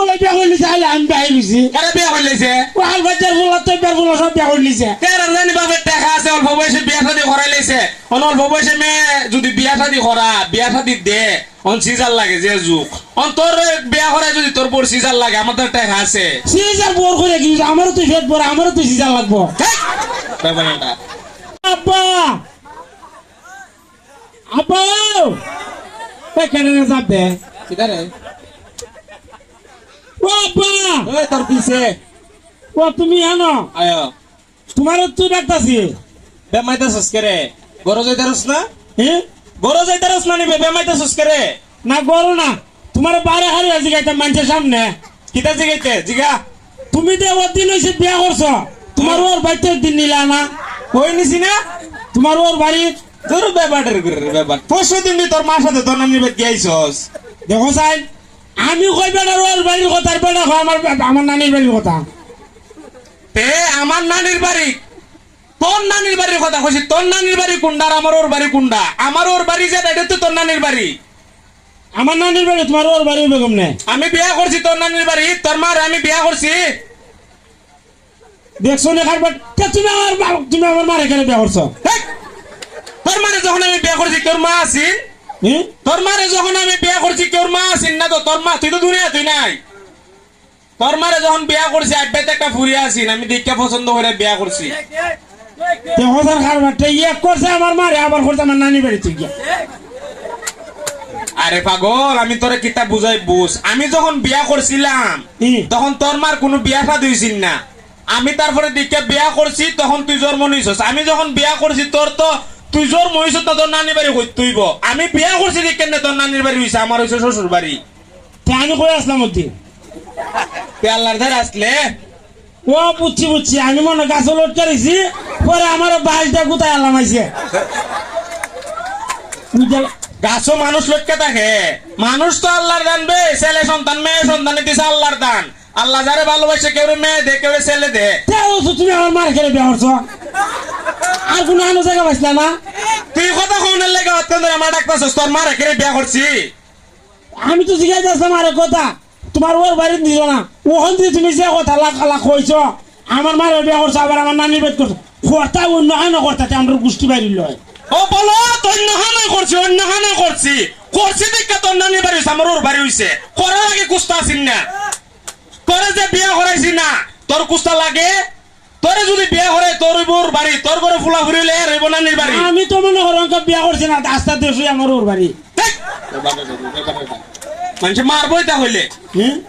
বলে বিয়া করে লিছে আইলে আমি বিয়া হইছি কারে বিয়া হইলেছে ও হাল বাচ্চার বলা তো বের বলা সব বিয়া করে লিছে কারে জানি বাপের টাকা আছে অল্প বয়সে বিয়া শাদী করাই লাইছে অল্প বয়সে মেয়ে যদি বিয়া শাদী করা বিয়া শাদী দে সিজার লাগে যে যুগ তোর বিয়া করায় যদি তোর বোর সিজার লাগে আমাদের টাকা আছে সিজার বোর করে কি আমারও তো ফেট বড় আমারও তো সিজার লাগবো ব্যাপারটা আব্বা আব্বা কেন যাবে কিদারে ও আব্বা ওই তোর পিছে ও তুমি আনো আয়ো তোমার তো ডাকতাছি বেমাইতাছস করে গরো যাইতারস না হ্যাঁ গরো যাইতারস না নিবে বেমাইতাছস করে না করো না তোমার বাইরে হারিয়ে জিগাইতে মানুষের সামনে কিতা জিগাইতে জিগা তুমি তো ওর দিন হয়েছে বিয়া করছো তোমার ওর বাড়িতে দিন নিলা না কই নিছি না তোমার ওর বাড়ি তোর ব্যাপারের ব্যাপার পরশু দিন তোর মার সাথে তোর নানির বাড়ি গিয়েছস দেখো সাই আমি কই বেড়া ওর বাড়ির কথা আর বেড়া আমার নানির বাড়ির কথা তে আমার নানির বাড়ি তোর নানির বাড়ির কথা কইছি তোর নানির বাড়ি কোনডা আর আমার ওর বাড়ি কোনডা আমার ওর বাড়ি যে এটা তো তোর নানির বাড়ি আমার নানির বাড়ি তোমার ওর বাড়ি বেগম নে আমি বিয়া করছি তোর নানির বাড়ি তোর মার আমি বিয়া করছি দেখছো না খাবার তুমি আমার মারে কেন বিয়া করছো হেই! তোর মারে যখন আমি বিয়া করছি তোর মা আছিস হ্যাঁ তোর মারে যখন আমি বিয়া করছি তোর মা আছিস না তো তোর মা তুই তো দুনিয়া তুই নাই তোর মারে যখন বিয়া করছি আব্বাতে একটা ফুরিয়া আছিস আমি দীক্ষা পছন্দ করে বিয়া করছি দেখো স্যার খাবারটা ইয়ে করছে আমার মারে আবার করছে আমার নানির বাড়িতে গিয়া আরে পাগল আমি তোরে কিতা বুঝাই বুঝ আমি যখন বিয়া করছিলাম তখন তোর মার কোনো বিয়া ফা দিয়েছিল না আমি তারপরে দীক্ষা বিয়া করছি তখন তুই জন্ম নিছস আমি যখন বিয়া করছি তোর তো তুই জন্ম হইছ তো তোর নানির বাড়ি কই তুইব আমি বিয়া করছি দীক্ষা না তোর নানির বাড়ি হইছে আমার হইছে শ্বশুর বাড়ি তা আমি কই আসলাম ওদি তুই আল্লাহর ধারে আসলে ও বুঝছি আমি মনে গাছ লোট করেছি পরে আমার বাড়িটা কোথায় আলাম আইছে গাছও মানুষ লক্ষ্যে থাকে মানুষ তো আল্লাহর দান বে ছেলে সন্তান মেয়ে সন্তান দিছে আল্লাহর দান আল্লাহ যারে ভালোবাসে কেউ মেয়ে দে কেউ ছেলে দে তুমি আমার মার খেলে বিয়া করছো আর কোনো আনো জায়গা পাইছিলা না তুই কথা কোনের লেগে অত্যন্ত আমার ডাক্তার তোর মার এখানে বিয়া করছি আমি তো জিজ্ঞাসা আসলাম আরে কথা তোমার ওর বাড়ি দিল না ওখান থেকে তুমি যে কথা লাখ লাখ হয়েছ আমার মারে বিয়া করছো আবার আমার নানির বেদ করছো কথা অন্য আনো করতে আমরা গোষ্ঠী বাড়ি লয় ও বলো তোর নহানা করছি অন্য হানা করছি করছি দেখা তোর নানির বাড়ি হইছে আমার ওর বাড়ি হইছে করার আগে কুস্তা আসিন না তোরে যে বিয়া করাইছি না তোর কুস্তা লাগে তোরে যদি বিয়া করাই তোর ওর বাড়ি তোর ঘরে ফুলা ফুরিলে রইব নানির বাড়ি আমি তো মনে করো বিয়া করছি না আস্তে আস্তে আমার ওর বাড়ি মানুষ মারবো এটা হইলে